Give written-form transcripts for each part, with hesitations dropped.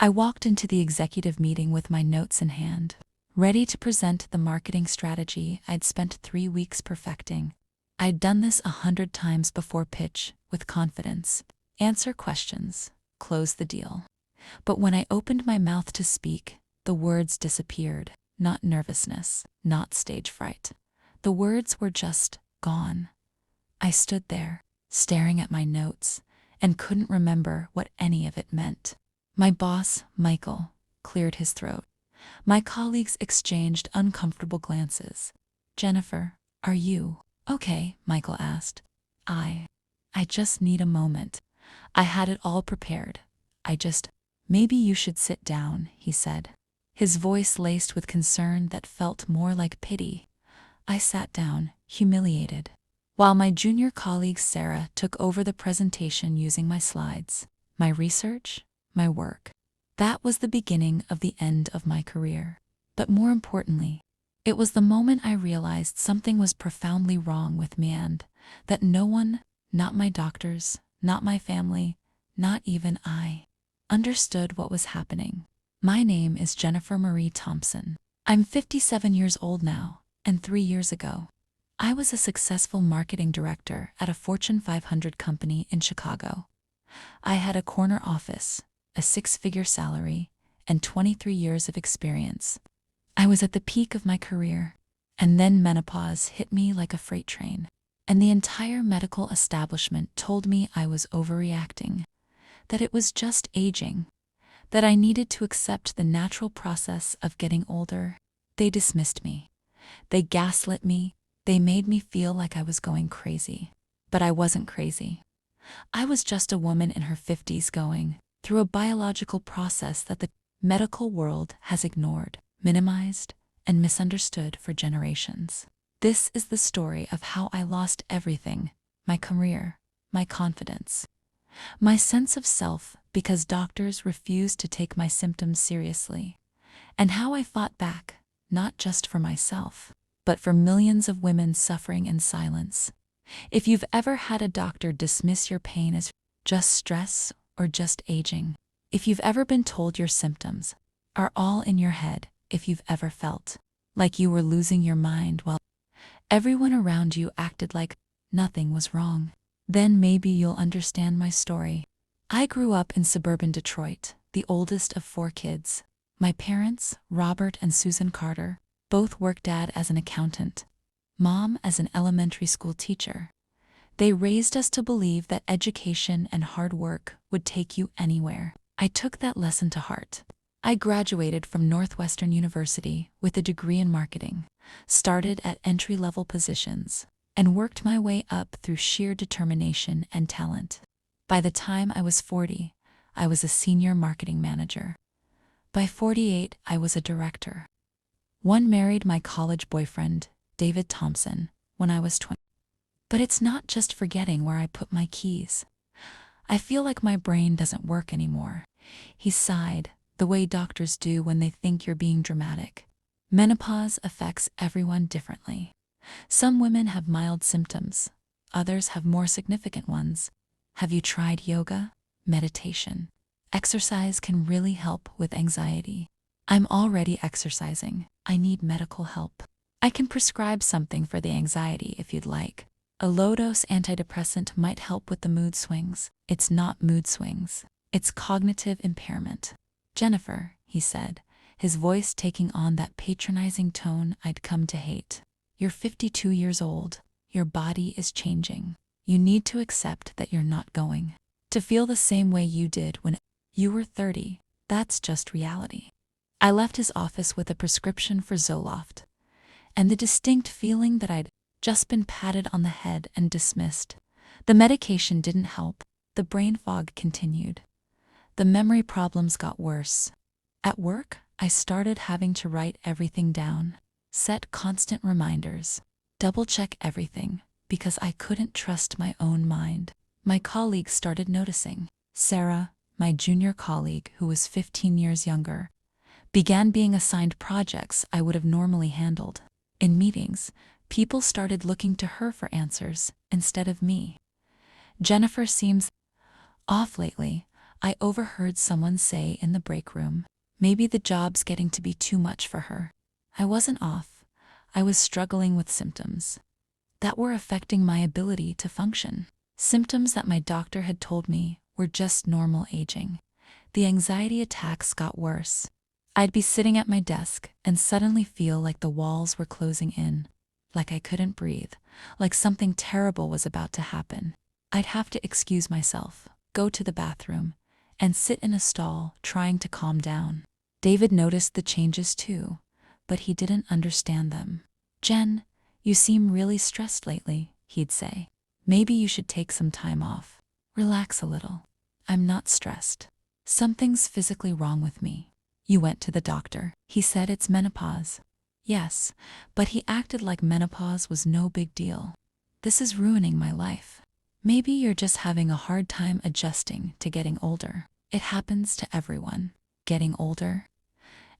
I walked into the executive meeting with my notes in hand, ready to present the marketing strategy I'd spent 3 weeks perfecting. I'd done this 100 times before pitch, with confidence, answer questions, close the deal. But when I opened my mouth to speak, the words disappeared. Not nervousness, not stage fright. The words were just gone. I stood there, staring at my notes, and couldn't remember what any of it meant. My boss, Michael, cleared his throat. My colleagues exchanged uncomfortable glances. "Jennifer, are you okay?" Michael asked. I just need a moment. I had it all prepared. Maybe you should sit down," he said, his voice laced with concern that felt more like pity. I sat down, humiliated, while my junior colleague Sarah took over the presentation using my slides, my research, my work. That was the beginning of the end of my career. But more importantly, it was the moment I realized something was profoundly wrong with me and that no one, not my doctors, not my family, not even I, understood what was happening. My name is Jennifer Marie Thompson. I'm 57 years old now, and 3 years ago, I was a successful marketing director at a Fortune 500 company in Chicago. I had a corner office, a 6-figure salary, and 23 years of experience. I was at the peak of my career, and then menopause hit me like a freight train, and the entire medical establishment told me I was overreacting, that it was just aging, that I needed to accept the natural process of getting older. They dismissed me. They gaslit me. They made me feel like I was going crazy. But I wasn't crazy. I was just a woman in her 50s going through a biological process that the medical world has ignored, minimized, and misunderstood for generations. This is the story of how I lost everything: my career, my confidence, my sense of self, because doctors refused to take my symptoms seriously, and how I fought back, not just for myself, but for millions of women suffering in silence. If you've ever had a doctor dismiss your pain as just stress or just aging, if you've ever been told your symptoms are all in your head, if you've ever felt like you were losing your mind while everyone around you acted like nothing was wrong, then maybe you'll understand my story. I grew up in suburban Detroit, the oldest of 4 kids. My parents, Robert and Susan Carter, both worked. Dad as an accountant, Mom as an elementary school teacher. They raised us to believe that education and hard work would take you anywhere. I took that lesson to heart. I graduated from Northwestern University with a degree in marketing, started at entry-level positions, and worked my way up through sheer determination and talent. By the time I was 40, I was a senior marketing manager. By 48, I was a director. One married my college boyfriend, David Thompson, when I was 20. But it's not just forgetting where I put my keys. I feel like my brain doesn't work anymore. He sighed, the way doctors do when they think you're being dramatic. Menopause affects everyone differently. Some women have mild symptoms, others have more significant ones. Have you tried yoga, meditation? Exercise can really help with anxiety. I'm already exercising. I need medical help. I can prescribe something for the anxiety if you'd like. A low-dose antidepressant might help with the mood swings. It's not mood swings. It's cognitive impairment. "Jennifer," he said, his voice taking on that patronizing tone I'd come to hate. "You're 52 years old. Your body is changing. You need to accept that you're not going to feel the same way you did when you were 30. That's just reality." I left his office with a prescription for Zoloft, and the distinct feeling that I'd just been patted on the head and dismissed. The medication didn't help. The brain fog continued. The memory problems got worse. At work, I started having to write everything down, set constant reminders, double-check everything, because I couldn't trust my own mind. My colleagues started noticing. Sarah, my junior colleague who was 15 years younger, began being assigned projects I would have normally handled. In meetings, people started looking to her for answers instead of me. "Jennifer seems off lately. I overheard someone say in the break room, maybe the job's getting to be too much for her. I wasn't off. I was struggling with symptoms that were affecting my ability to function. Symptoms that my doctor had told me were just normal aging. The anxiety attacks got worse. I'd be sitting at my desk and suddenly feel like the walls were closing in, like I couldn't breathe, like something terrible was about to happen. I'd have to excuse myself, go to the bathroom, and sit in a stall trying to calm down. David noticed the changes too, but he didn't understand them. "Jen, you seem really stressed lately," he'd say. "Maybe you should take some time off. Relax a little." "I'm not stressed. Something's physically wrong with me." "You went to the doctor?" "He said it's menopause." "Yes, but he acted like menopause was no big deal. This is ruining my life." "Maybe you're just having a hard time adjusting to getting older. It happens to everyone." Getting older?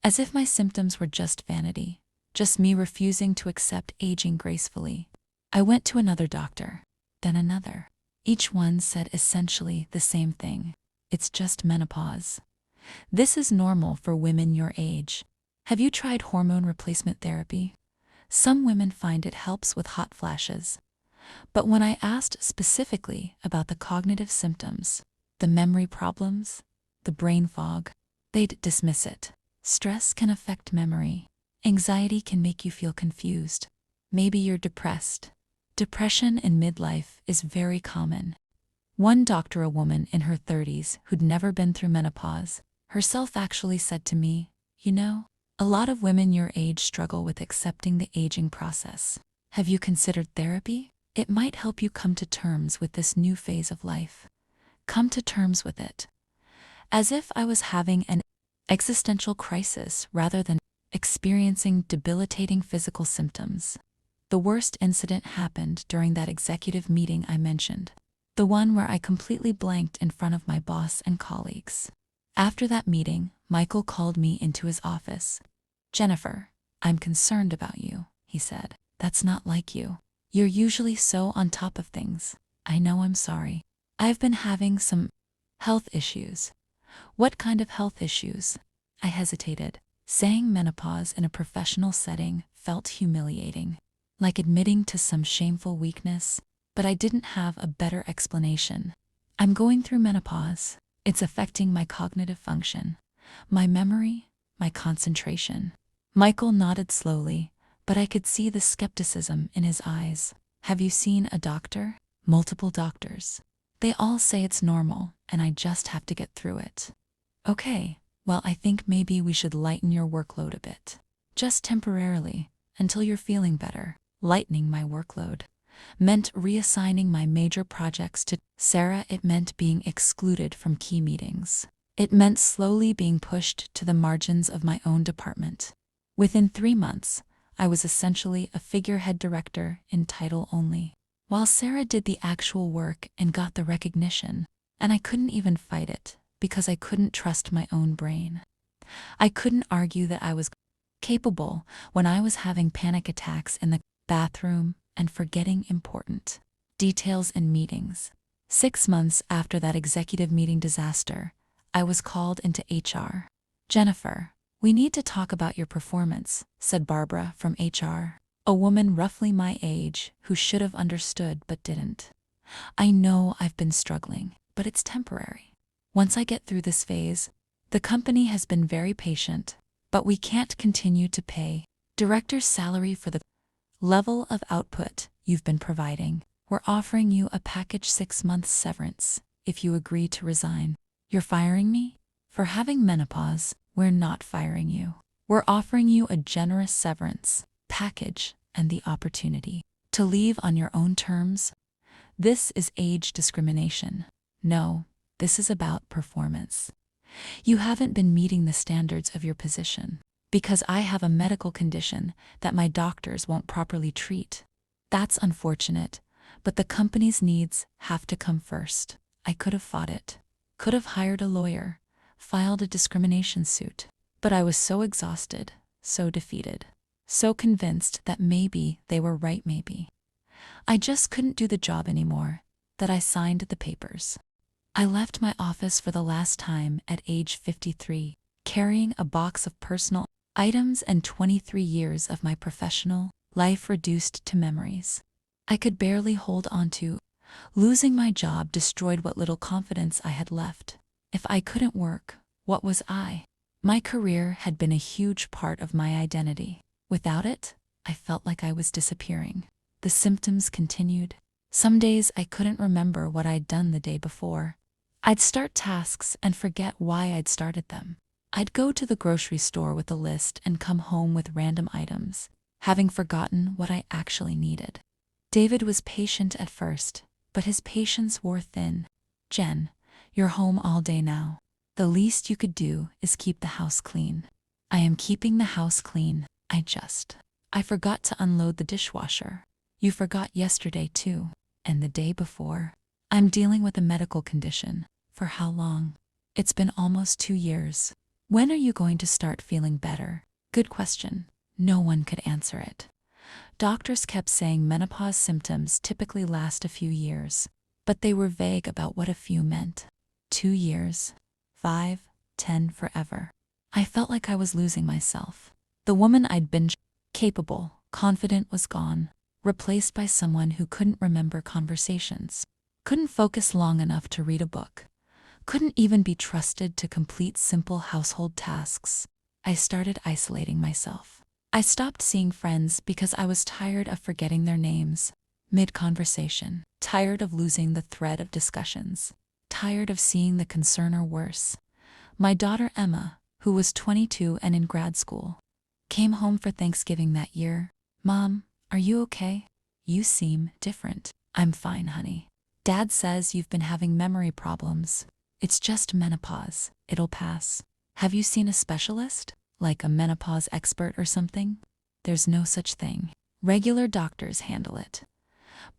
As if my symptoms were just vanity, just me refusing to accept aging gracefully. I went to another doctor, then another. Each one said essentially the same thing. "It's just menopause. This is normal for women your age. Have you tried hormone replacement therapy? Some women find it helps with hot flashes." But when I asked specifically about the cognitive symptoms, the memory problems, the brain fog, they'd dismiss it. Stress can affect memory. Anxiety can make you feel confused. Maybe you're depressed. Depression in midlife is very common. One doctor, a woman in her 30s who'd never been through menopause, herself actually said to me, "You know, a lot of women your age struggle with accepting the aging process. Have you considered therapy? It might help you come to terms with this new phase of life." Come to terms with it. As if I was having an existential crisis rather than experiencing debilitating physical symptoms. The worst incident happened during that executive meeting I mentioned, the one where I completely blanked in front of my boss and colleagues. After that meeting, Michael called me into his office. "Jennifer, I'm concerned about you," he said. "That's not like you. You're usually so on top of things." "I know, I'm sorry. I've been having some health issues." "What kind of health issues?" I hesitated. Saying menopause in a professional setting felt humiliating, like admitting to some shameful weakness, but I didn't have a better explanation. "I'm going through menopause. It's affecting my cognitive function, my memory, my concentration." Michael nodded slowly, but I could see the skepticism in his eyes. "Have you seen a doctor?" "Multiple doctors. They all say it's normal, and I just have to get through it." "Okay, well, I think maybe we should lighten your workload a bit. Just temporarily, until you're feeling better." Lightening my workload meant reassigning my major projects to Sarah. It meant being excluded from key meetings. It meant slowly being pushed to the margins of my own department. Within 3 months, I was essentially a figurehead director in title only, while Sarah did the actual work and got the recognition, and I couldn't even fight it because I couldn't trust my own brain. I couldn't argue that I was capable when I was having panic attacks in the bathroom and forgetting important details in meetings. 6 months after that executive meeting disaster, I was called into HR. "Jennifer, we need to talk about your performance," said Barbara from HR, a woman roughly my age who should have understood but didn't. "I know I've been struggling, but it's temporary. Once I get through this phase, the company has been very patient, but we can't continue to pay director's salary for the level of output you've been providing. We're offering you a package 6 months severance if you agree to resign." "You're firing me?" "For having menopause, we're not firing you. We're offering you a generous severance package and the opportunity to leave on your own terms. This is age discrimination. No, this is about performance. You haven't been meeting the standards of your position because I have a medical condition that my doctors won't properly treat. That's unfortunate, but the company's needs have to come first." I could have fought it, could have hired a lawyer, filed a discrimination suit, but I was so exhausted, so defeated, so convinced that maybe they were right, maybe I just couldn't do the job anymore, that I signed the papers. I left my office for the last time at age 53, carrying a box of personal items and 23 years of my professional life reduced to memories. I could barely hold on to. Losing my job destroyed what little confidence I had left. If I couldn't work, what was I? My career had been a huge part of my identity. Without it, I felt like I was disappearing. The symptoms continued. Some days I couldn't remember what I'd done the day before. I'd start tasks and forget why I'd started them. I'd go to the grocery store with a list and come home with random items, having forgotten what I actually needed. David was patient at first, but his patience wore thin. "Jen, you're home all day now. The least you could do is keep the house clean." "I am keeping the house clean. I forgot to unload the dishwasher." "You forgot yesterday too, and the day before." "I'm dealing with a medical condition." "For how long?" "It's been almost 2 years." "When are you going to start feeling better?" Good question. No one could answer it. Doctors kept saying menopause symptoms typically last a few years, but they were vague about what a few meant. 2 years, 5, 10, forever. I felt like I was losing myself. The woman I'd been capable, confident was gone, replaced by someone who couldn't remember conversations, couldn't focus long enough to read a book, couldn't even be trusted to complete simple household tasks. I started isolating myself. I stopped seeing friends because I was tired of forgetting their names mid-conversation, tired of losing the thread of discussions, tired of seeing the concern or worse. My daughter Emma, who was 22 and in grad school, came home for Thanksgiving that year. "Mom, are you okay? You seem different." "I'm fine, honey. Dad says you've been having memory problems. It's just menopause. It'll pass." "Have you seen a specialist? Like a menopause expert or something?" "There's no such thing. Regular doctors handle it."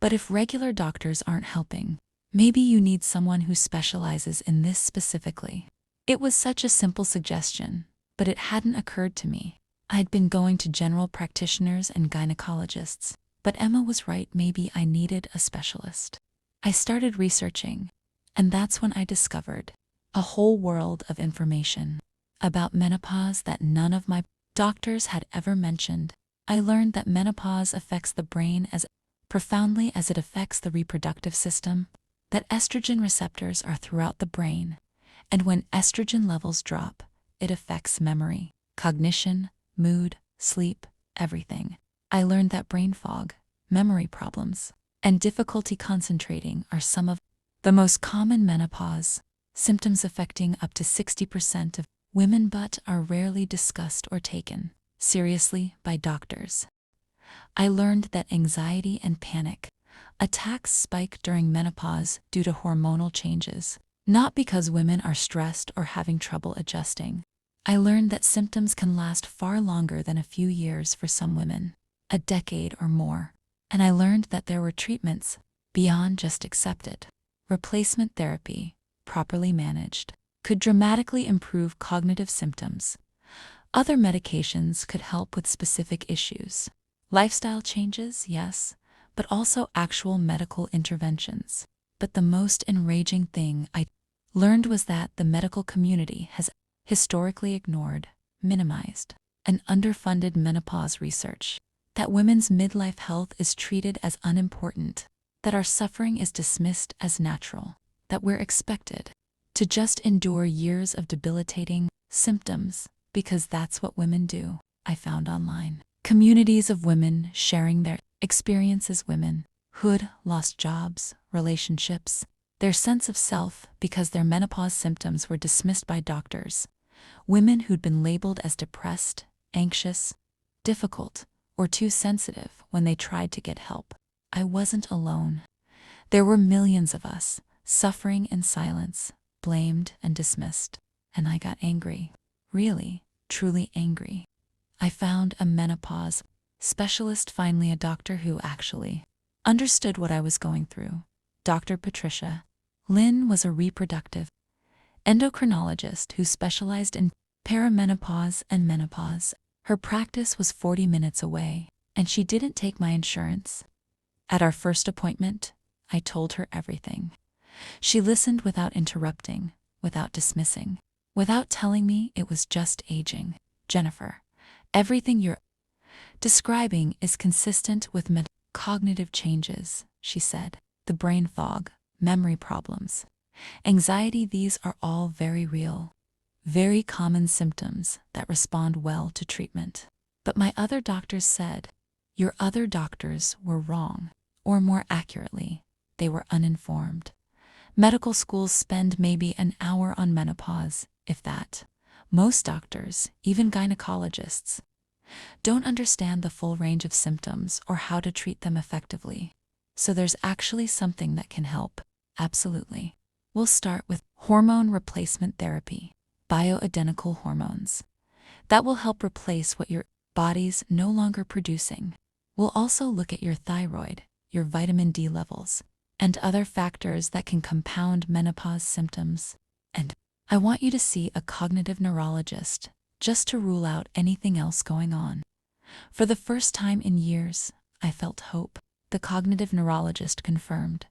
"But if regular doctors aren't helping, maybe you need someone who specializes in this specifically." It was such a simple suggestion, but it hadn't occurred to me. I'd been going to general practitioners and gynecologists, but Emma was right, maybe I needed a specialist. I started researching, and that's when I discovered a whole world of information about menopause that none of my doctors had ever mentioned. I learned that menopause affects the brain as profoundly as it affects the reproductive system, that estrogen receptors are throughout the brain, and when estrogen levels drop, it affects memory, cognition, mood, sleep, everything. I learned that brain fog, memory problems, and difficulty concentrating are some of the most common menopause symptoms, affecting up to 60% of women, but are rarely discussed or taken seriously by doctors. I learned that anxiety and panic attacks spike during menopause due to hormonal changes, not because women are stressed or having trouble adjusting. I learned that symptoms can last far longer than a few years for some women, a decade or more. And I learned that there were treatments beyond just accepted. Replacement therapy, properly managed, could dramatically improve cognitive symptoms. Other medications could help with specific issues. Lifestyle changes, yes, but also actual medical interventions. But the most enraging thing I learned was that the medical community has historically ignored, minimized, and underfunded menopause research, that women's midlife health is treated as unimportant, that our suffering is dismissed as natural, that we're expected to just endure years of debilitating symptoms because that's what women do. I found online communities of women sharing their experiences, women who'd lost jobs, relationships, their sense of self because their menopause symptoms were dismissed by doctors, women who'd been labeled as depressed, anxious, difficult, or too sensitive when they tried to get help. I wasn't alone. There were millions of us, suffering in silence, blamed and dismissed. And I got angry. Really, truly angry. I found a menopause specialist, finally a doctor who actually understood what I was going through. Dr. Patricia Lynn was a reproductive endocrinologist who specialized in perimenopause and menopause. Her practice was 40 minutes away, and she didn't take my insurance. At our first appointment, I told her everything. She listened without interrupting, without dismissing, without telling me it was just aging. Jennifer, everything you're describing is consistent with cognitive changes, she said. The brain fog, memory problems, anxiety, these are all very real, very common symptoms that respond well to treatment. But my other doctors said, your other doctors were wrong, or more accurately, they were uninformed. Medical schools spend maybe an hour on menopause, if that. Most doctors, even gynecologists, don't understand the full range of symptoms or how to treat them effectively. So there's actually something that can help. Absolutely. We'll start with hormone replacement therapy, bioidentical hormones. That will help replace what your body's no longer producing. We'll also look at your thyroid, your vitamin D levels, and other factors that can compound menopause symptoms. And I want you to see a cognitive neurologist just to rule out anything else going on. For the first time in years, I felt hope. The cognitive neurologist confirmed,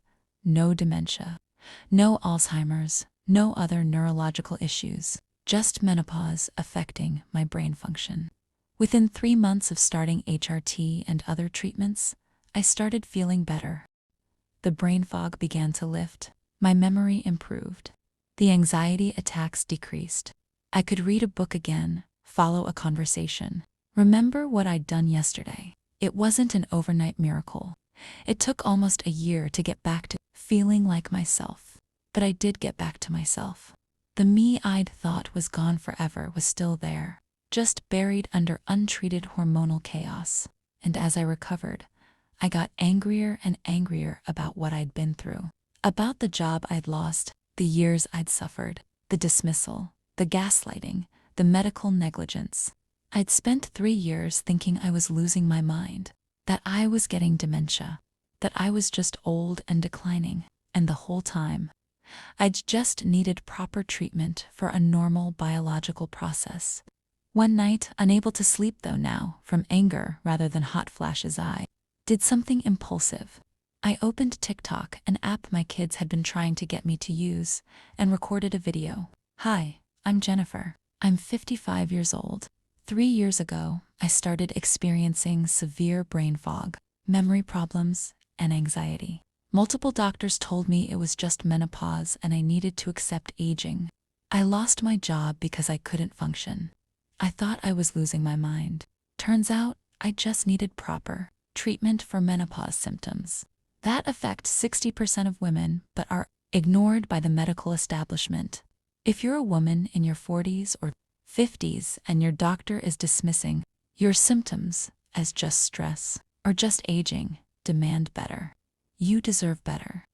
no dementia, no Alzheimer's, no other neurological issues, just menopause affecting my brain function. Within 3 months of starting HRT and other treatments, I started feeling better. The brain fog began to lift, my memory improved, the anxiety attacks decreased. I could read a book again, follow a conversation, remember what I'd done yesterday. It wasn't an overnight miracle. It took almost a year to get back to feeling like myself. But I did get back to myself. The me I'd thought was gone forever was still there, just buried under untreated hormonal chaos. And as I recovered, I got angrier and angrier about what I'd been through, about the job I'd lost, the years I'd suffered, the dismissal, the gaslighting, the medical negligence. I'd spent 3 years thinking I was losing my mind, that I was getting dementia, that I was just old and declining, and the whole time, I'd just needed proper treatment for a normal biological process. One night, unable to sleep though now, from anger rather than hot flashes, I did something impulsive. I opened TikTok, an app my kids had been trying to get me to use, and recorded a video. Hi, I'm Jennifer. I'm 55 years old. 3 years ago, I started experiencing severe brain fog, memory problems, and anxiety. Multiple doctors told me it was just menopause and I needed to accept aging. I lost my job because I couldn't function. I thought I was losing my mind. Turns out, I just needed proper treatment for menopause symptoms that affect 60% of women but are ignored by the medical establishment. If you're a woman in your 40s or 50s and your doctor is dismissing your symptoms as just stress or just aging, demand better. You deserve better.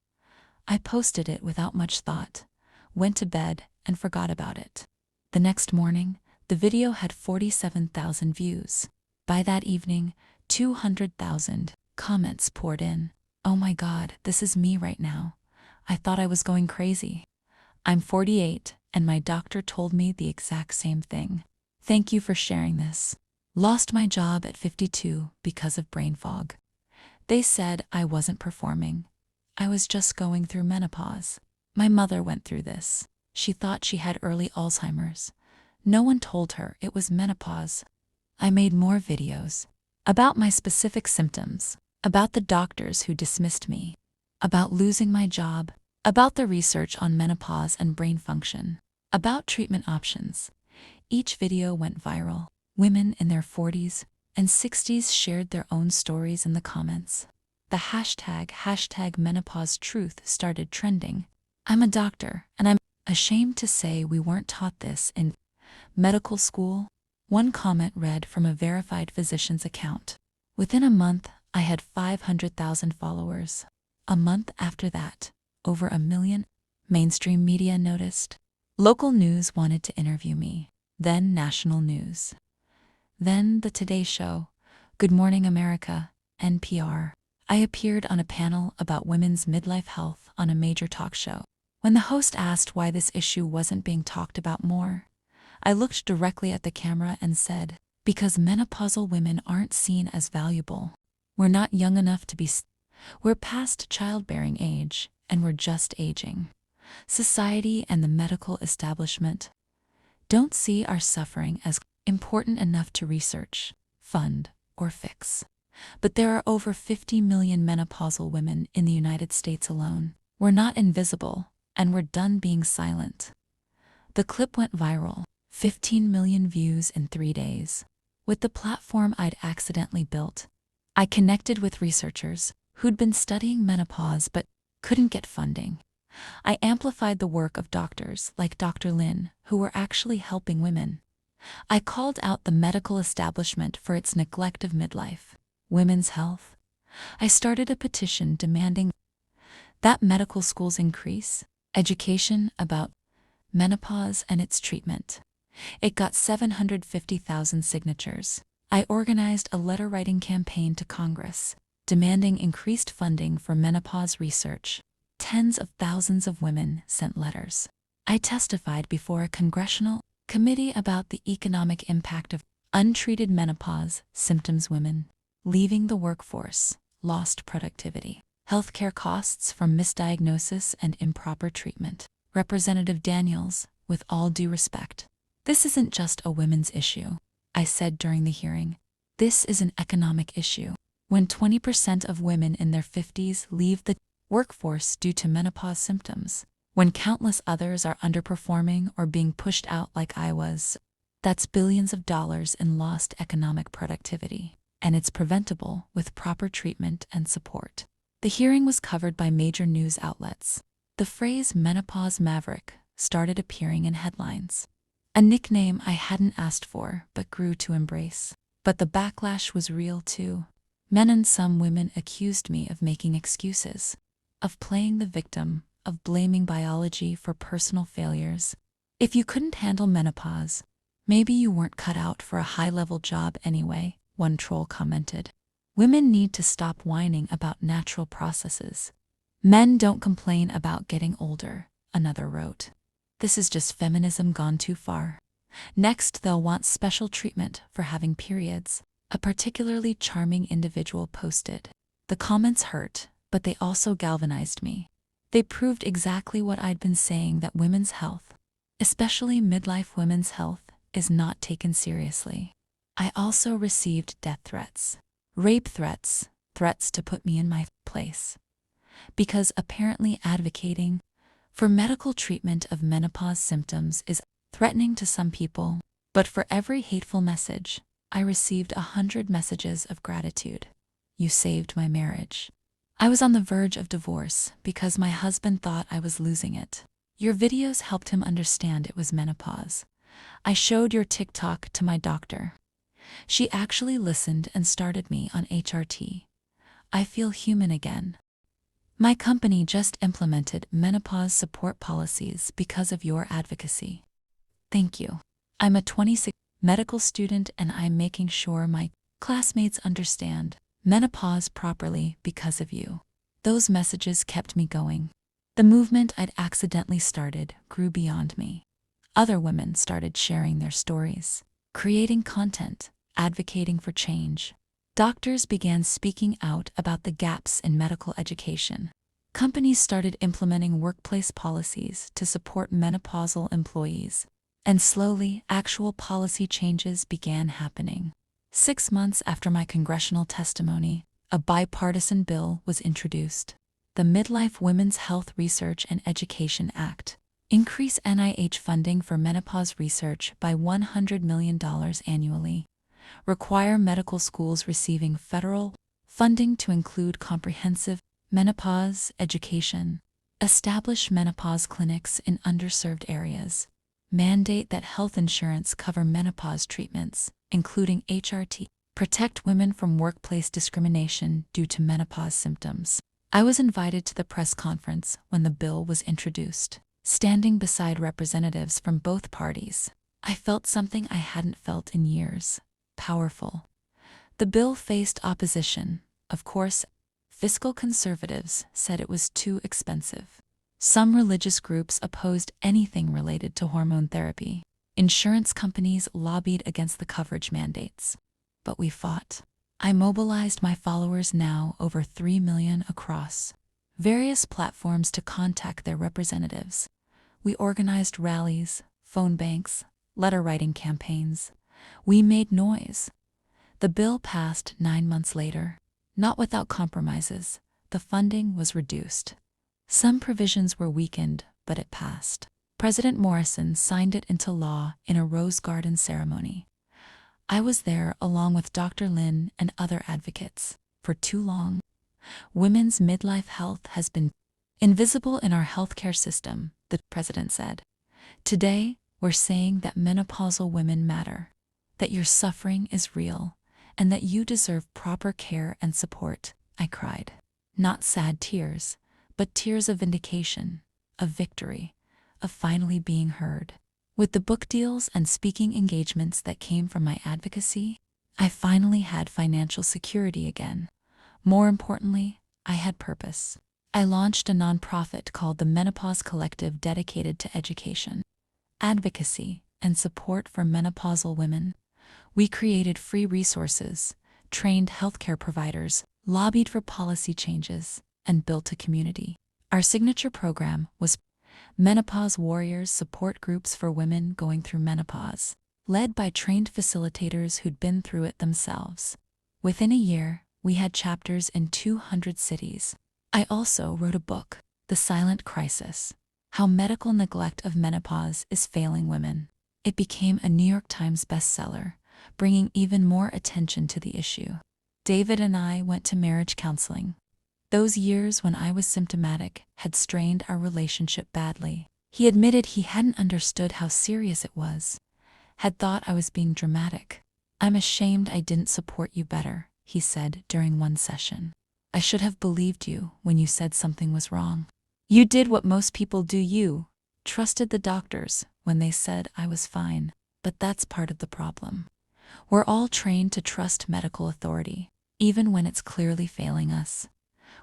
I posted it without much thought, went to bed, and forgot about it. The next morning, the video had 47,000 views. By that evening, 200,000 comments poured in. Oh my God, this is me right now. I thought I was going crazy. I'm 48, and my doctor told me the exact same thing. Thank you for sharing this. Lost my job at 52 because of brain fog. They said I wasn't performing. I was just going through menopause. My mother went through this. She thought she had early Alzheimer's. No one told her it was menopause. I made more videos about my specific symptoms, about the doctors who dismissed me, about losing my job, about the research on menopause and brain function, about treatment options. Each video went viral. Women in their 40s and 60s shared their own stories in the comments. The hashtag menopause truth started trending. I'm a doctor, and I'm ashamed to say we weren't taught this in medical school. One comment read from a verified physician's account. Within a month, I had 500,000 followers. A month after that, over 1 million. Mainstream media noticed. Local news wanted to interview me. Then national news. Then the Today Show, Good Morning America, NPR. I appeared on a panel about women's midlife health on a major talk show. When the host asked why this issue wasn't being talked about more, I looked directly at the camera and said, because menopausal women aren't seen as valuable. We're not young enough to be we're past childbearing age, and we're just aging. Society and the medical establishment don't see our suffering as important enough to research, fund, or fix. But there are over 50 million menopausal women in the United States alone. We're not invisible, and we're done being silent. The clip went viral, 15 million views in 3 days. With the platform I'd accidentally built, I connected with researchers who'd been studying menopause but couldn't get funding. I amplified the work of doctors like Dr. Lin, who were actually helping women. I called out the medical establishment for its neglect of midlife, women's health. I started a petition demanding that medical schools increase education about menopause and its treatment. It got 750,000 signatures. I organized a letter-writing campaign to Congress, demanding increased funding for menopause research. Tens of thousands of women sent letters. I testified before a congressional committee about the economic impact of untreated menopause symptoms. Women leaving the workforce, lost productivity, healthcare costs from misdiagnosis and improper treatment. Representative Daniels, with all due respect, this isn't just a women's issue, I said during the hearing. This is an economic issue. When 20% of women in their 50s leave the workforce due to menopause symptoms, when countless others are underperforming or being pushed out like I was, that's billions of dollars in lost economic productivity, and it's preventable with proper treatment and support. The hearing was covered by major news outlets. The phrase menopause maverick started appearing in headlines, a nickname I hadn't asked for but grew to embrace. But the backlash was real too. Men and some women accused me of making excuses, of playing the victim, of blaming biology for personal failures. If you couldn't handle menopause, maybe you weren't cut out for a high-level job anyway, one troll commented. Women need to stop whining about natural processes. Men don't complain about getting older, another wrote. This is just feminism gone too far. Next, they'll want special treatment for having periods, a particularly charming individual posted. The comments hurt, but they also galvanized me. They proved exactly what I'd been saying, that women's health, especially midlife women's health, is not taken seriously. I also received death threats, rape threats, threats to put me in my place, because apparently advocating for medical treatment of menopause symptoms is threatening to some people. But for every hateful message, I received 100 messages of gratitude. You saved my marriage. I was on the verge of divorce because my husband thought I was losing it. Your videos helped him understand it was menopause. I showed your TikTok to my doctor. She actually listened and started me on HRT. I feel human again. My company just implemented menopause support policies because of your advocacy. Thank you. I'm a 26 medical student and I'm making sure my classmates understand menopause properly because of you. Those messages kept me going. The movement I'd accidentally started grew beyond me. Other women started sharing their stories, creating content, advocating for change. Doctors began speaking out about the gaps in medical education. Companies started implementing workplace policies to support menopausal employees. And slowly, actual policy changes began happening. 6 months after my congressional testimony, a bipartisan bill was introduced. The Midlife Women's Health Research and Education Act. Increase NIH funding for menopause research by $100 million annually. Require medical schools receiving federal funding to include comprehensive menopause education. Establish menopause clinics in underserved areas. Mandate that health insurance cover menopause treatments, including HRT. Protect women from workplace discrimination due to menopause symptoms. I was invited to the press conference when the bill was introduced. Standing beside representatives from both parties, I felt something I hadn't felt in years. Powerful. The bill faced opposition. Of course, fiscal conservatives said it was too expensive. Some religious groups opposed anything related to hormone therapy. Insurance companies lobbied against the coverage mandates. But we fought. I mobilized my followers, now over 3 million across various platforms to contact their representatives. We organized rallies, phone banks, letter writing campaigns. We made noise. The bill passed 9 months later. Not without compromises. The funding was reduced. Some provisions were weakened, but it passed. President Morrison signed it into law in a Rose Garden ceremony. I was there along with Dr. Lin and other advocates. For too long, women's midlife health has been invisible in our healthcare system, the president said. Today, we're saying that menopausal women matter, that your suffering is real, and that you deserve proper care and support, I cried. Not sad tears, but tears of vindication, of victory, of finally being heard. With the book deals and speaking engagements that came from my advocacy, I finally had financial security again. More importantly, I had purpose. I launched a nonprofit called the Menopause Collective dedicated to education, advocacy, and support for menopausal women. We created free resources, trained healthcare providers, lobbied for policy changes, and built a community. Our signature program was Menopause Warriors support groups for women going through menopause, led by trained facilitators who'd been through it themselves. Within a year, we had chapters in 200 cities. I also wrote a book, The Silent Crisis: How Medical Neglect of Menopause is Failing Women. It became a New York Times bestseller, bringing even more attention to the issue. David and I went to marriage counseling. Those years when I was symptomatic had strained our relationship badly. He admitted he hadn't understood how serious it was, had thought I was being dramatic. "I'm ashamed I didn't support you better," he said during one session. "I should have believed you when you said something was wrong. You did what most people do, you trusted the doctors when they said I was fine." But that's part of the problem. We're all trained to trust medical authority, even when it's clearly failing us.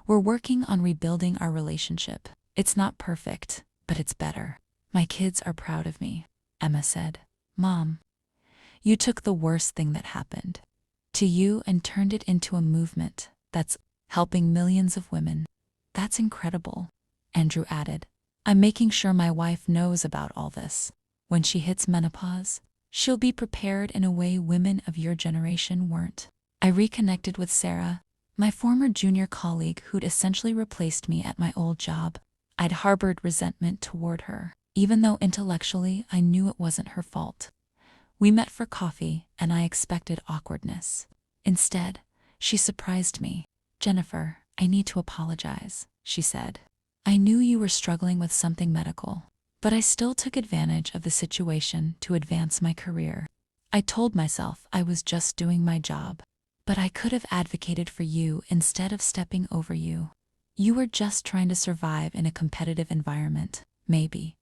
We're working on rebuilding our relationship. It's not perfect, but it's better. "My kids are proud of me," Emma said. "Mom, you took the worst thing that happened to you and turned it into a movement that's helping millions of women. That's incredible," Andrew added. "I'm making sure my wife knows about all this. When she hits menopause, she'll be prepared in a way women of your generation weren't." I reconnected with Sarah, my former junior colleague who'd essentially replaced me at my old job. I'd harbored resentment toward her, even though intellectually I knew it wasn't her fault. We met for coffee, and I expected awkwardness. Instead, she surprised me. "Jennifer, I need to apologize," she said. "I knew you were struggling with something medical, but I still took advantage of the situation to advance my career. I told myself I was just doing my job, but I could have advocated for you instead of stepping over you. You were just trying to survive in a competitive environment, maybe,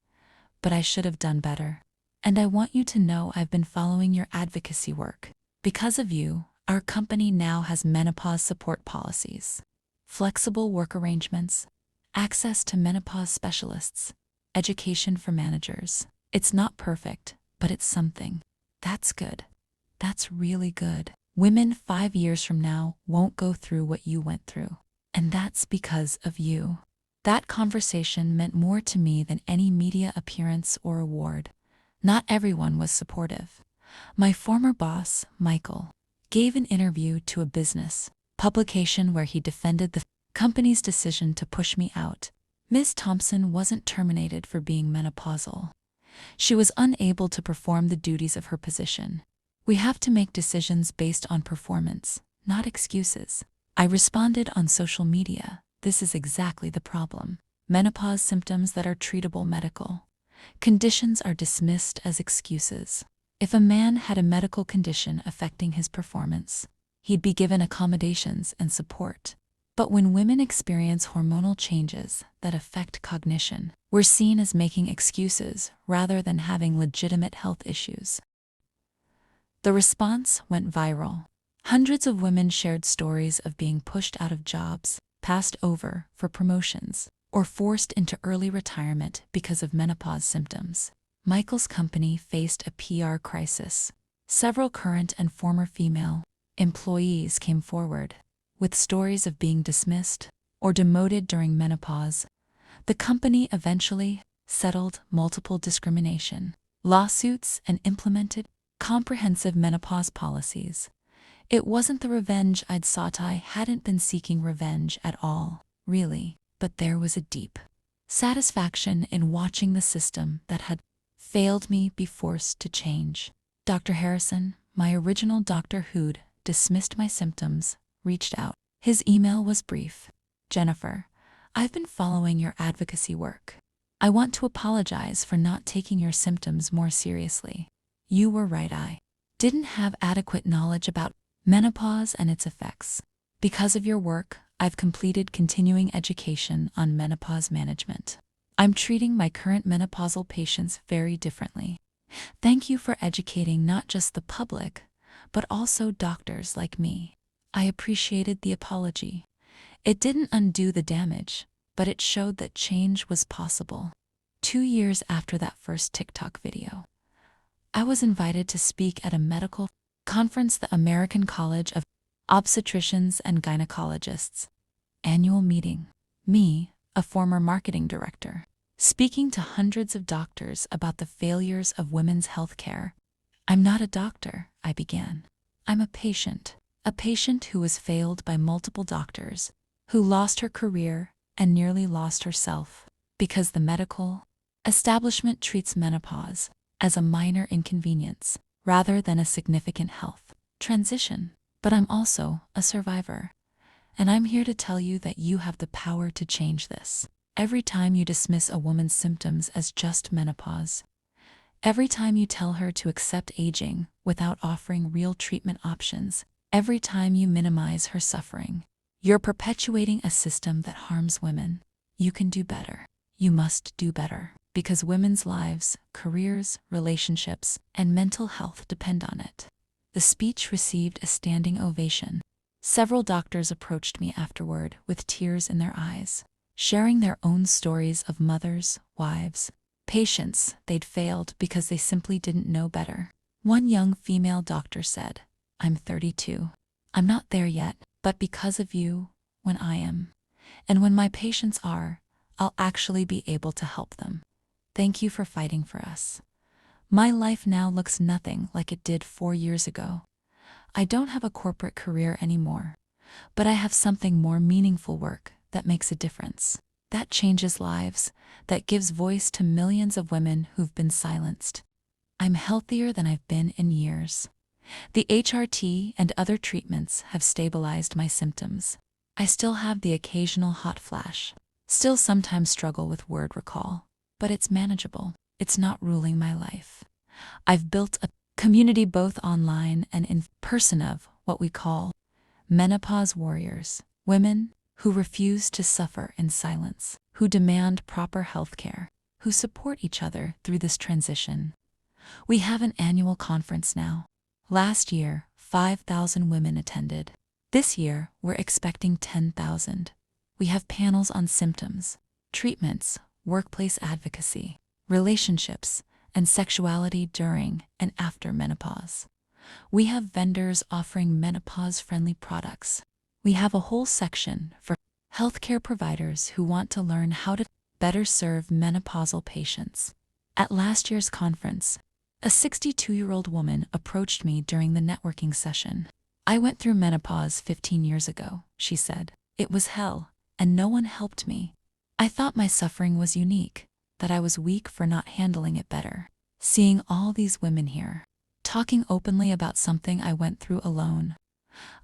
but I should have done better. And I want you to know I've been following your advocacy work. Because of you, our company now has menopause support policies, flexible work arrangements, access to menopause specialists, education for managers. It's not perfect, but it's something. That's good. That's really good. Women 5 years from now won't go through what you went through. And that's because of you." That conversation meant more to me than any media appearance or award. Not everyone was supportive. My former boss, Michael, gave an interview to a business publication where he defended the company's decision to push me out. Ms. Thompson wasn't terminated for being menopausal. She was unable to perform the duties of her position. "We have to make decisions based on performance, not excuses." I responded on social media, "This is exactly the problem. Menopause symptoms that are treatable medical conditions are dismissed as excuses. If a man had a medical condition affecting his performance, he'd be given accommodations and support. But when women experience hormonal changes that affect cognition, we're seen as making excuses rather than having legitimate health issues." The response went viral. Hundreds of women shared stories of being pushed out of jobs, passed over for promotions, or forced into early retirement because of menopause symptoms. Michael's company faced a PR crisis. Several current and former female employees came forward with stories of being dismissed, or demoted during menopause. The company eventually settled multiple discrimination lawsuits and implemented comprehensive menopause policies. It wasn't the revenge I'd sought. I hadn't been seeking revenge at all, really, but there was a deep satisfaction in watching the system that had failed me be forced to change. Dr. Harrison, my original doctor who'd dismissed my symptoms, reached out. His email was brief. "Jennifer, I've been following your advocacy work. I want to apologize for not taking your symptoms more seriously. You were right. I didn't have adequate knowledge about menopause and its effects. Because of your work, I've completed continuing education on menopause management. I'm treating my current menopausal patients very differently. Thank you for educating not just the public, but also doctors like me." I appreciated the apology. It didn't undo the damage, but it showed that change was possible. 2 years after that first TikTok video, I was invited to speak at a medical conference, the American College of Obstetricians and Gynecologists annual meeting. Me, a former marketing director, speaking to hundreds of doctors about the failures of women's health care. "I'm not a doctor," I began. "I'm a patient who was failed by multiple doctors, who lost her career and nearly lost herself because the medical establishment treats menopause as a minor inconvenience rather than a significant health transition. But I'm also a survivor, and I'm here to tell you that you have the power to change this. Every time you dismiss a woman's symptoms as just menopause, every time you tell her to accept aging without offering real treatment options, every time you minimize her suffering, you're perpetuating a system that harms women. You can do better. You must do better, because women's lives, careers, relationships, and mental health depend on it." The speech received a standing ovation. Several doctors approached me afterward with tears in their eyes, sharing their own stories of mothers, wives, patients they'd failed because they simply didn't know better. One young female doctor said, "I'm 32. I'm not there yet, but because of you, when I am, and when my patients are, I'll actually be able to help them. Thank you for fighting for us. My life now looks nothing like it did 4 years ago. I don't have a corporate career anymore, but I have something more meaningful, work that makes a difference, that changes lives, that gives voice to millions of women who've been silenced. I'm healthier than I've been in years. The HRT and other treatments have stabilized my symptoms. I still have the occasional hot flash, still sometimes struggle with word recall, but it's manageable. It's not ruling my life. I've built a community both online and in person of what we call menopause warriors, women who refuse to suffer in silence, who demand proper health care, who support each other through this transition. We have an annual conference now. Last year, 5,000 women attended. This year, we're expecting 10,000. We have panels on symptoms, treatments, workplace advocacy, relationships, and sexuality during and after menopause. We have vendors offering menopause-friendly products. We have a whole section for healthcare providers who want to learn how to better serve menopausal patients. At last year's conference, a 62-year-old woman approached me during the networking session. "I went through menopause 15 years ago," she said. "It was hell, and no one helped me. I thought my suffering was unique, that I was weak for not handling it better. Seeing all these women here, talking openly about something I went through alone,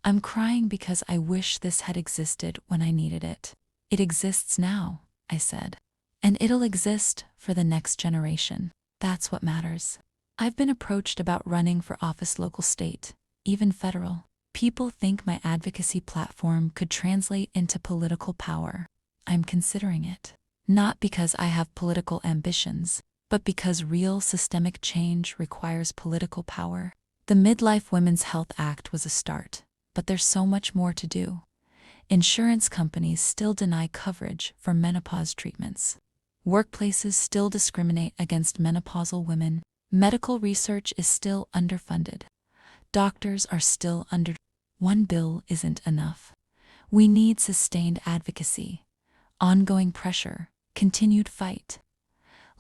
I'm crying because I wish this had existed when I needed it." "It exists now," I said, "and it'll exist for the next generation. That's what matters." I've been approached about running for office, local, state, even federal. People think my advocacy platform could translate into political power. I'm considering it, not because I have political ambitions, but because real systemic change requires political power. The Midlife Women's Health Act was a start, but there's so much more to do. Insurance companies still deny coverage for menopause treatments. Workplaces still discriminate against menopausal women. Medical research is still underfunded. Doctors are still under. One bill isn't enough. We need sustained advocacy, ongoing pressure, continued fight.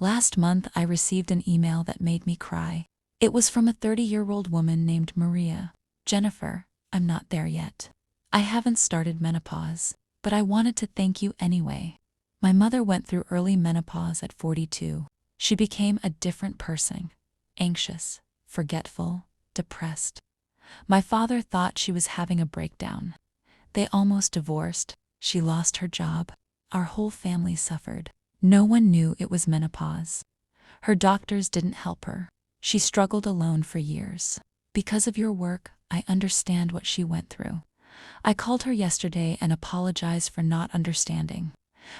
Last month, I received an email that made me cry. It was from a 30-year-old woman named Maria. Jennifer, I'm not there yet. I haven't started menopause, but I wanted to thank you anyway. My mother went through early menopause at 42. She became a different person, anxious, forgetful, depressed. My father thought she was having a breakdown. They almost divorced. She lost her job. Our whole family suffered. No one knew it was menopause. Her doctors didn't help her. She struggled alone for years. Because of your work, I understand what she went through. I called her yesterday and apologized for not understanding,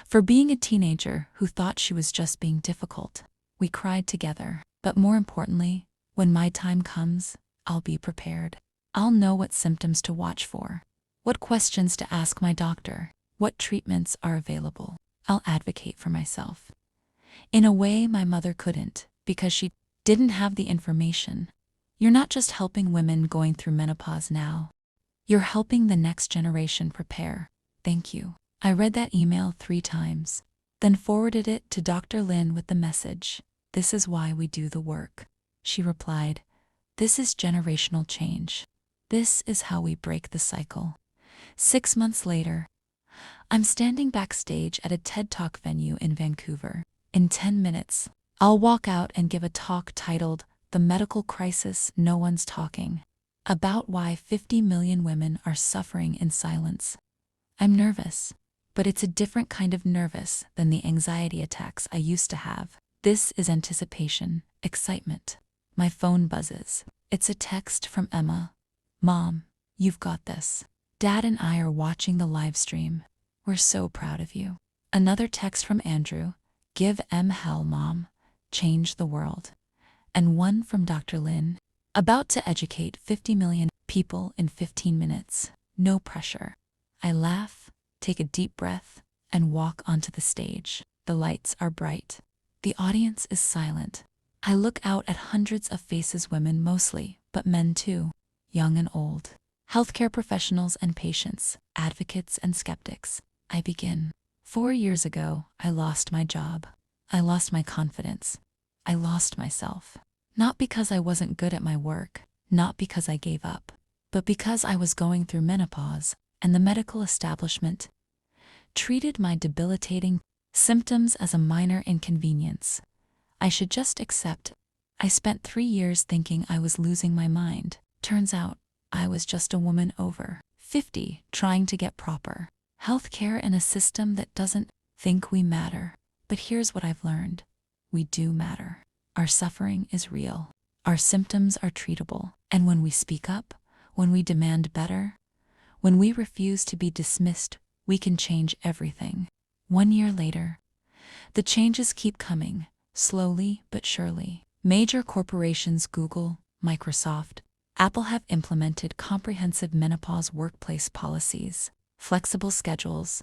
for being a teenager who thought she was just being difficult. We cried together, but more importantly, when my time comes, I'll be prepared. I'll know what symptoms to watch for, what questions to ask my doctor, what treatments are available. I'll advocate for myself. In a way my mother couldn't, because she didn't have the information. You're not just helping women going through menopause now. You're helping the next generation prepare. Thank you. I read that email 3 times, then forwarded it to Dr. Lin with the message, "This is why we do the work." She replied, "This is generational change. This is how we break the cycle." 6 months later, I'm standing backstage at a TED Talk venue in Vancouver. In 10 minutes, I'll walk out and give a talk titled "The Medical Crisis No One's Talking," about why 50 million women are suffering in silence. I'm nervous, but it's a different kind of nervous than the anxiety attacks I used to have. This is anticipation, excitement. My phone buzzes. It's a text from Emma. "Mom, you've got this. Dad and I are watching the live stream. We're so proud of you." Another text from Andrew. "Give M hell, Mom. Change the world." And one from Dr. Lin. "About to educate 50 million people in 15 minutes. No pressure." I laugh, take a deep breath, and walk onto the stage. The lights are bright. The audience is silent. I look out at hundreds of faces, women mostly, but men too, young and old. Healthcare professionals and patients, advocates and skeptics. I begin. 4 years ago, I lost my job. I lost my confidence. I lost myself. Not because I wasn't good at my work, not because I gave up, but because I was going through menopause, and the medical establishment treated my debilitating symptoms as a minor inconvenience. I should just accept. I spent 3 years thinking I was losing my mind. Turns out, I was just a woman over 50 trying to get proper healthcare in a system that doesn't think we matter. But here's what I've learned. We do matter. Our suffering is real. Our symptoms are treatable. And when we speak up, when we demand better, when we refuse to be dismissed, we can change everything. 1 year later, the changes keep coming, slowly but surely. Major corporations Google, Microsoft, Apple have implemented comprehensive menopause workplace policies, flexible schedules,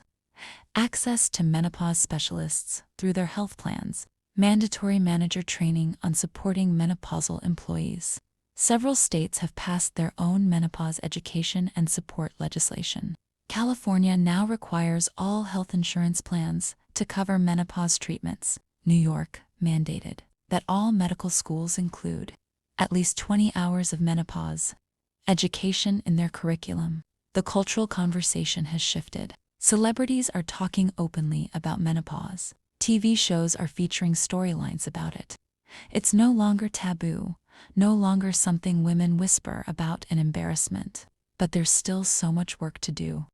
access to menopause specialists through their health plans, mandatory manager training on supporting menopausal employees. Several states have passed their own menopause education and support legislation. California now requires all health insurance plans to cover menopause treatments. New York mandated that all medical schools include at least 20 hours of menopause education in their curriculum. The cultural conversation has shifted. Celebrities are talking openly about menopause. TV shows are featuring storylines about it. It's no longer taboo, no longer something women whisper about in embarrassment. But there's still so much work to do.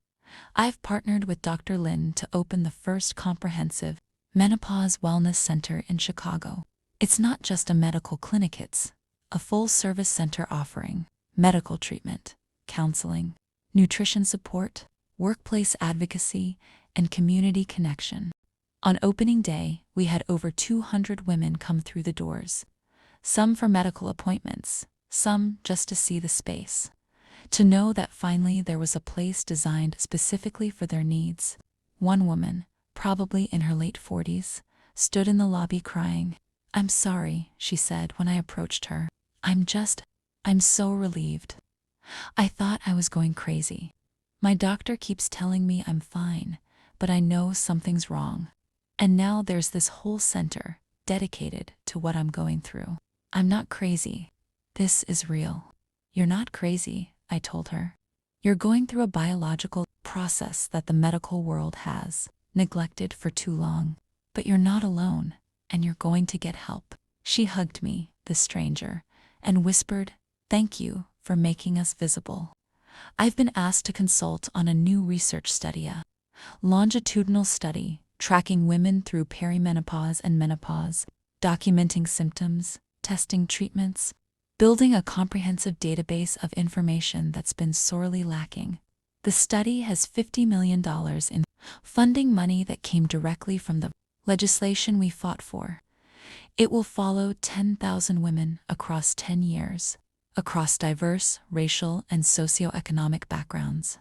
I've partnered with Dr. Lin to open the first comprehensive menopause wellness center in Chicago. It's not just a medical clinic, it's a full-service center offering medical treatment, counseling, nutrition support, workplace advocacy, and community connection. On opening day, we had over 200 women come through the doors, some for medical appointments, some just to see the space, to know that finally there was a place designed specifically for their needs. One woman, probably in her late 40s, stood in the lobby crying. "I'm sorry," she said when I approached her. I'm so relieved. I thought I was going crazy. My doctor keeps telling me I'm fine, but I know something's wrong. And now there's this whole center dedicated to what I'm going through. I'm not crazy. This is real. You're not crazy, I told her. You're going through a biological process that the medical world has neglected for too long. But you're not alone, and you're going to get help. She hugged me, the stranger, and whispered, "Thank you for making us visible." I've been asked to consult on a new research study, a longitudinal study tracking women through perimenopause and menopause, documenting symptoms, testing treatments, building a comprehensive database of information that's been sorely lacking. The study has $50 million in funding, money that came directly from the legislation we fought for. It will follow 10,000 women across 10 years, across diverse racial and socioeconomic backgrounds.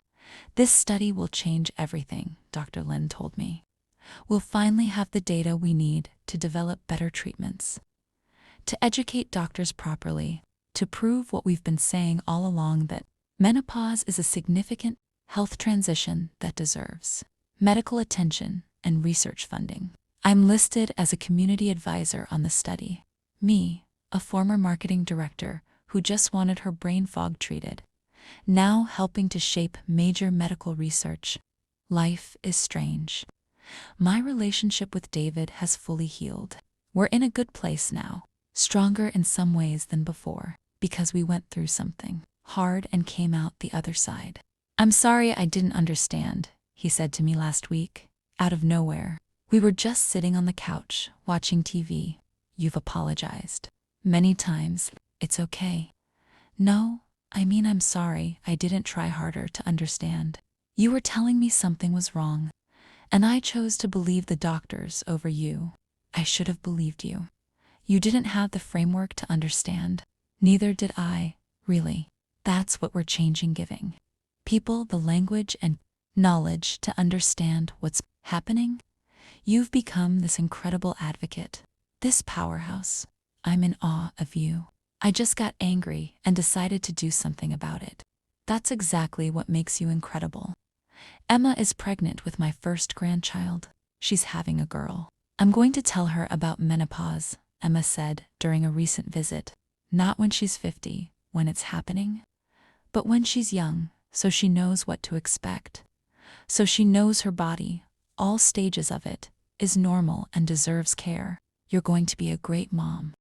This study will change everything, Dr. Lin told me. We'll finally have the data we need to develop better treatments, to educate doctors properly, to prove what we've been saying all along, that menopause is a significant health transition that deserves medical attention and research funding. I'm listed as a community advisor on the study. Me, a former marketing director who just wanted her brain fog treated, now helping to shape major medical research. Life is strange. My relationship with David has fully healed. We're in a good place now, stronger in some ways than before, because we went through something hard and came out the other side. "I'm sorry I didn't understand," he said to me last week, out of nowhere. We were just sitting on the couch, watching TV. "You've apologized many times. It's okay." "No, I mean I'm sorry I didn't try harder to understand. You were telling me something was wrong, and I chose to believe the doctors over you. I should have believed you. You didn't have the framework to understand. Neither did I, really. That's what we're changing, giving people the language and knowledge to understand what's happening. You've become this incredible advocate, this powerhouse. I'm in awe of you. I just got angry and decided to do something about it. That's exactly what makes you incredible. Emma is pregnant with my first grandchild. She's having a girl. I'm going to tell her about menopause," Emma said during a recent visit. "Not when she's 50, when it's happening, but when she's young, so she knows what to expect. So she knows her body, all stages of it, is normal and deserves care. You're going to be a great mom.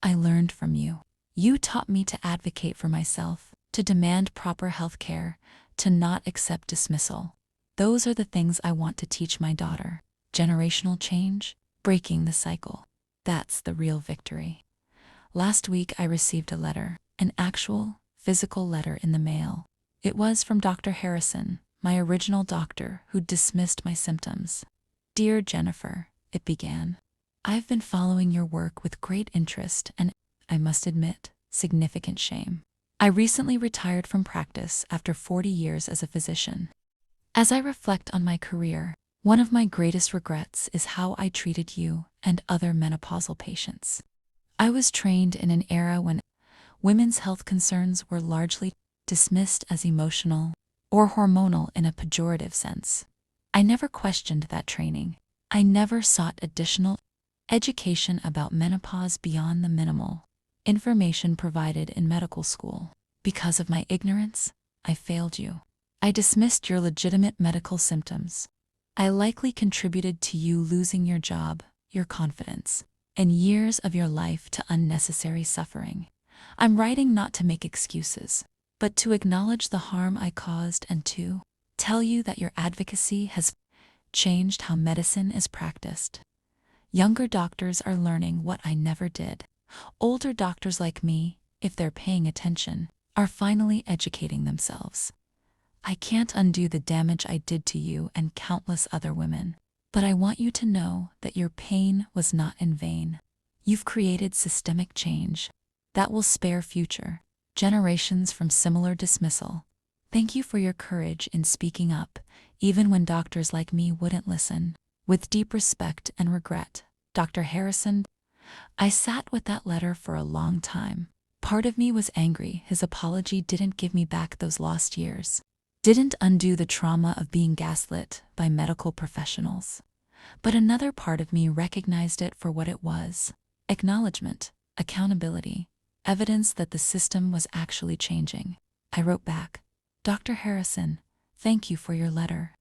I learned from you. You taught me to advocate for myself, to demand proper health care, to not accept dismissal. Those are the things I want to teach my daughter. Generational change, breaking the cycle. That's the real victory." Last week I received a letter, an actual, physical letter in the mail. It was from Dr. Harrison, my original doctor who dismissed my symptoms. "Dear Jennifer," it began, "I've been following your work with great interest and, I must admit, significant shame. I recently retired from practice after 40 years as a physician. As I reflect on my career, one of my greatest regrets is how I treated you and other menopausal patients. I was trained in an era when women's health concerns were largely dismissed as emotional or hormonal in a pejorative sense. I never questioned that training. I never sought additional education about menopause beyond the minimal information provided in medical school. Because of my ignorance, I failed you. I dismissed your legitimate medical symptoms. I likely contributed to you losing your job, your confidence, and years of your life to unnecessary suffering. I'm writing not to make excuses, but to acknowledge the harm I caused and to tell you that your advocacy has changed how medicine is practiced. Younger doctors are learning what I never did. Older doctors like me, if they're paying attention, are finally educating themselves. I can't undo the damage I did to you and countless other women, but I want you to know that your pain was not in vain. You've created systemic change that will spare future generations from similar dismissal. Thank you for your courage in speaking up, even when doctors like me wouldn't listen. With deep respect and regret, Dr. Harrison." I sat with that letter for a long time. Part of me was angry his apology didn't give me back those lost years. didn't undo the trauma of being gaslit by medical professionals. But another part of me recognized it for what it was: acknowledgement, accountability, evidence that the system was actually changing. I wrote back, "Dr. Harrison, thank you for your letter.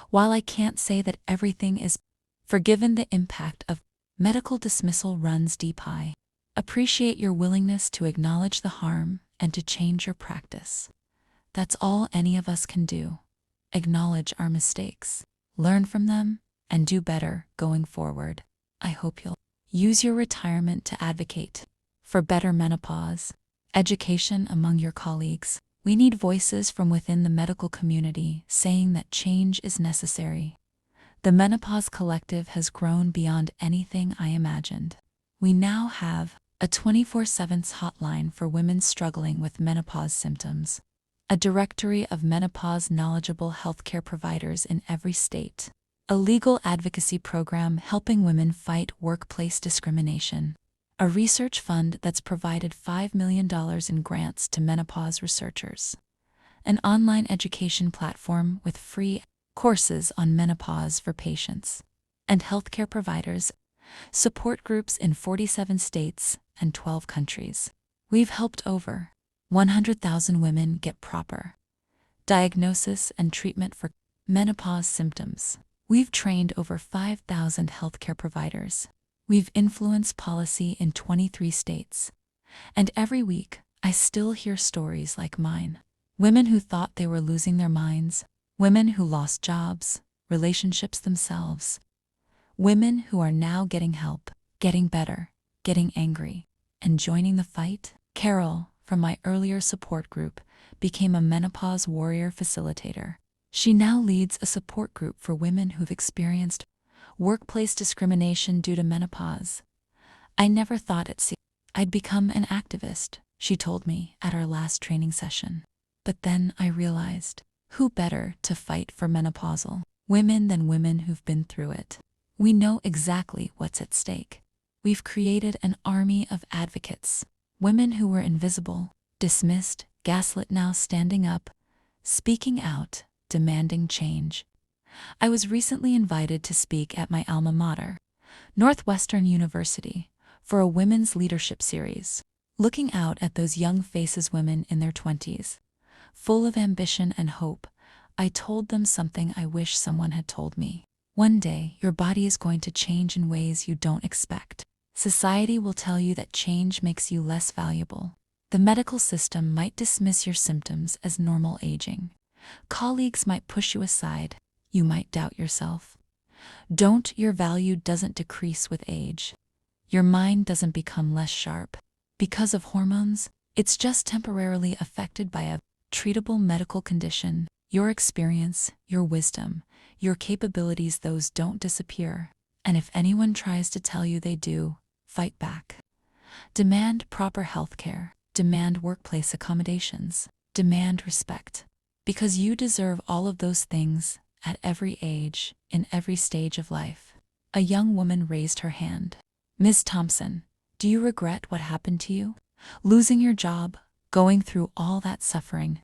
While I can't say that everything is forgiven, the impact of medical dismissal runs deep. I appreciate your willingness to acknowledge the harm and to change your practice. That's all any of us can do. Acknowledge our mistakes, learn from them, and do better going forward. I hope you'll use your retirement to advocate for better menopause education among your colleagues. We need voices from within the medical community saying that change is necessary. The Menopause Collective has grown beyond anything I imagined. We now have a 24/7 hotline for women struggling with menopause symptoms, a directory of menopause knowledgeable healthcare providers in every state, a legal advocacy program helping women fight workplace discrimination, a research fund that's provided $5 million in grants to menopause researchers, an online education platform with free courses on menopause for patients and healthcare providers, support groups in 47 states and 12 countries. We've helped over 100,000 women get proper diagnosis and treatment for menopause symptoms. We've trained over 5,000 healthcare providers. We've influenced policy in 23 states. And every week, I still hear stories like mine. Women who thought they were losing their minds, women who lost jobs, relationships themselves, women who are now getting help, getting better, getting angry, and joining the fight. Carol, from my earlier support group, became a menopause warrior facilitator. She now leads a support group for women who've experienced workplace discrimination due to menopause. I never thought I'd become an activist, she told me at our last training session. But then I realized, who better to fight for menopausal women than women who've been through it? We know exactly what's at stake. We've created an army of advocates, women who were invisible, dismissed, gaslit, now standing up, speaking out, demanding change. I was recently invited to speak at my alma mater, Northwestern University, for a women's leadership series, looking out at those young faces, women in their 20s, full of ambition and hope. I told them something I wish someone had told me. One day, your body is going to change in ways you don't expect. Society will tell you that change makes you less valuable. The medical system might dismiss your symptoms as normal aging. Colleagues might push you aside. You might doubt yourself. Your value doesn't decrease with age. Your mind doesn't become less sharp because of hormones. It's just temporarily affected by a treatable medical condition. Your experience, your wisdom, your capabilities, those don't disappear. And if anyone tries to tell you they do, fight back. Demand proper health care. Demand workplace accommodations. Demand respect. Because you deserve all of those things at every age, in every stage of life. A young woman raised her hand. "Ms. Thompson, do you regret what happened to you? Losing your job, going through all that suffering?"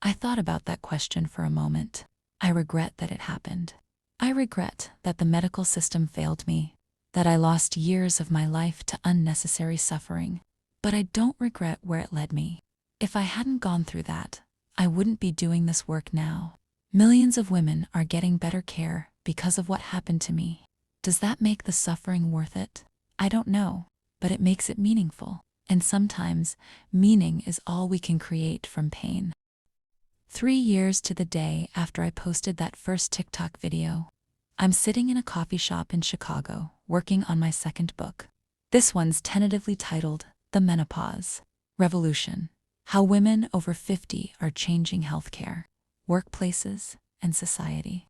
I thought about that question for a moment. I regret that it happened. I regret that the medical system failed me, that I lost years of my life to unnecessary suffering. But I don't regret where it led me. If I hadn't gone through that, I wouldn't be doing this work now. Millions of women are getting better care because of what happened to me. Does that make the suffering worth it? I don't know, but it makes it meaningful. And sometimes, meaning is all we can create from pain. 3 years to the day after I posted that first TikTok video, I'm sitting in a coffee shop in Chicago, working on my second book. This one's tentatively titled The Menopause Revolution: How Women Over 50 Are Changing Healthcare, Workplaces, and Society.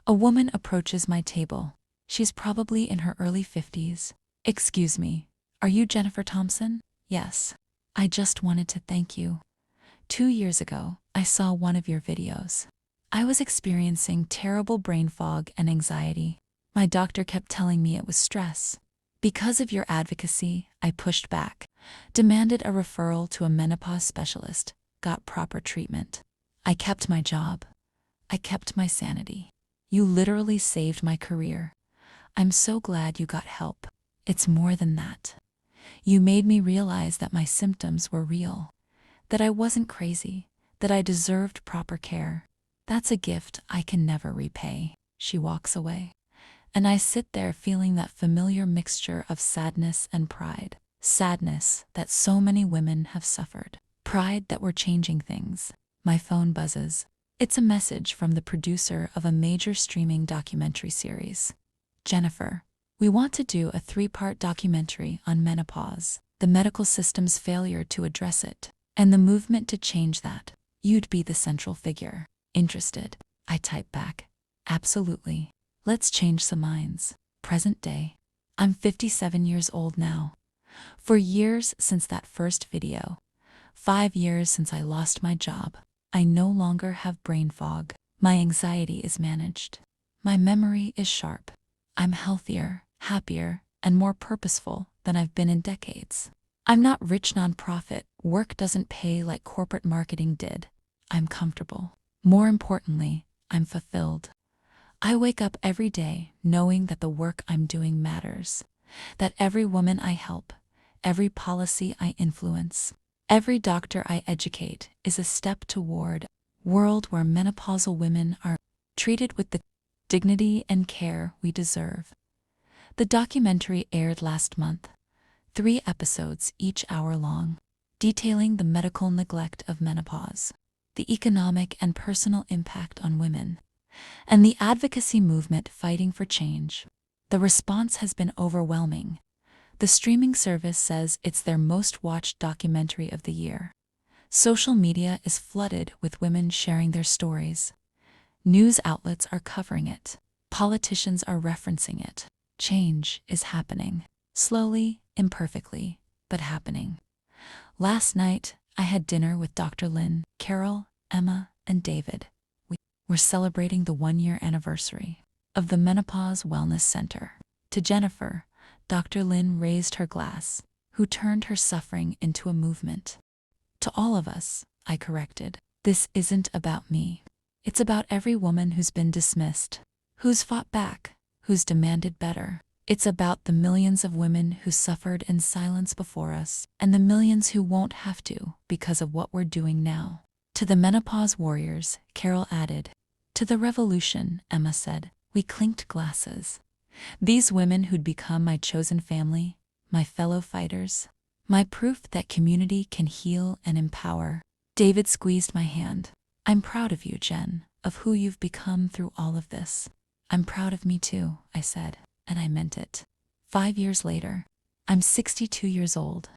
A woman approaches my table. She's probably in her early 50s. "Excuse me, are you Jennifer Thompson?" "Yes. I just wanted to thank you. 2 years ago, I saw one of your videos. I was experiencing terrible brain fog and anxiety. My doctor kept telling me it was stress. Because of your advocacy, I pushed back, demanded a referral to a menopause specialist, got proper treatment. I kept my job. I kept my sanity. You literally saved my career. I'm so glad you got help. It's more than that. You made me realize that my symptoms were real, that I wasn't crazy, that I deserved proper care. That's a gift I can never repay." She walks away, and I sit there feeling that familiar mixture of sadness and pride. Sadness that so many women have suffered. Pride that we're changing things. My phone buzzes. It's a message from the producer of a major streaming documentary series. "Jennifer, we want to do a 3-part documentary on menopause, the medical system's failure to address it, and the movement to change that. You'd be the central figure. Interested?" I type back. "Absolutely. Let's change some minds." Present day. I'm 57 years old now. For years since that first video, 5 years since I lost my job, I no longer have brain fog. My anxiety is managed. My memory is sharp. I'm healthier, happier, and more purposeful than I've been in decades. I'm not rich nonprofit. Work doesn't pay like corporate marketing did. I'm comfortable. More importantly, I'm fulfilled. I wake up every day knowing that the work I'm doing matters, that every woman I help, every policy I influence, every doctor I educate is a step toward a world where menopausal women are treated with the dignity and care we deserve. The documentary aired last month, 3 episodes each hour long, detailing the medical neglect of menopause, the economic and personal impact on women, and the advocacy movement fighting for change. The response has been overwhelming. The streaming service says it's their most watched documentary of the year. Social media is flooded with women sharing their stories. News outlets are covering it. Politicians are referencing it. Change is happening. Slowly, imperfectly, but happening. Last night, I had dinner with Dr. Lynn, Carol, Emma, and David. We were celebrating the 1-year anniversary of the Menopause Wellness Center. To Jennifer, Dr. Lynn raised her glass, who turned her suffering into a movement. "To all of us," I corrected, "this isn't about me. It's about every woman who's been dismissed, who's fought back, who's demanded better. It's about the millions of women who suffered in silence before us, and the millions who won't have to because of what we're doing now." To the menopause warriors, Carol added. To the revolution, Emma said. We clinked glasses. These women who'd become my chosen family, my fellow fighters, my proof that community can heal and empower. David squeezed my hand. "I'm proud of you, Jen, of who you've become through all of this." "I'm proud of me too," I said, and I meant it. 5 years later, I'm 62 years old.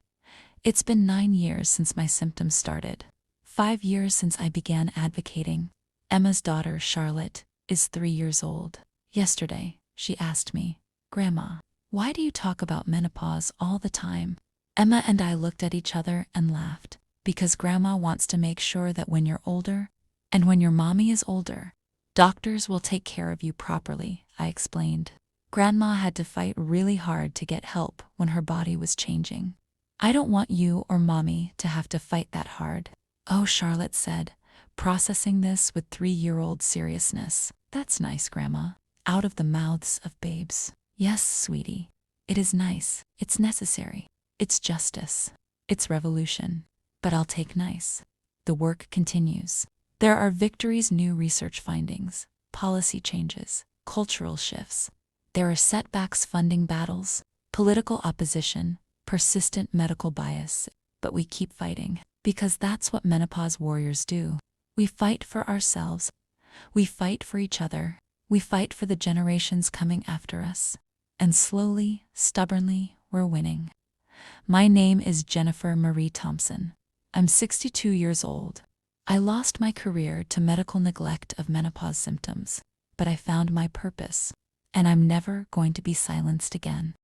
It's been 9 years since my symptoms started. 5 years since I began advocating. Emma's daughter, Charlotte, is 3 years old. Yesterday, she asked me, "Grandma, why do you talk about menopause all the time?" Emma and I looked at each other and laughed. "Because Grandma wants to make sure that when you're older, and when your mommy is older, doctors will take care of you properly," I explained. Grandma had to fight really hard to get help when her body was changing. "I don't want you or mommy to have to fight that hard." "Oh," Charlotte said, processing this with 3-year-old seriousness. "That's nice, Grandma." Out of the mouths of babes. "Yes, sweetie. It is nice. It's necessary. It's justice. It's revolution. But I'll take nice." The work continues. There are victories, new research findings, policy changes, cultural shifts. There are setbacks, funding battles, political opposition, persistent medical bias, but we keep fighting. Because that's what menopause warriors do. We fight for ourselves. We fight for each other. We fight for the generations coming after us. And slowly, stubbornly, we're winning. My name is Jennifer Marie Thompson. I'm 62 years old. I lost my career to medical neglect of menopause symptoms, but I found my purpose, and I'm never going to be silenced again.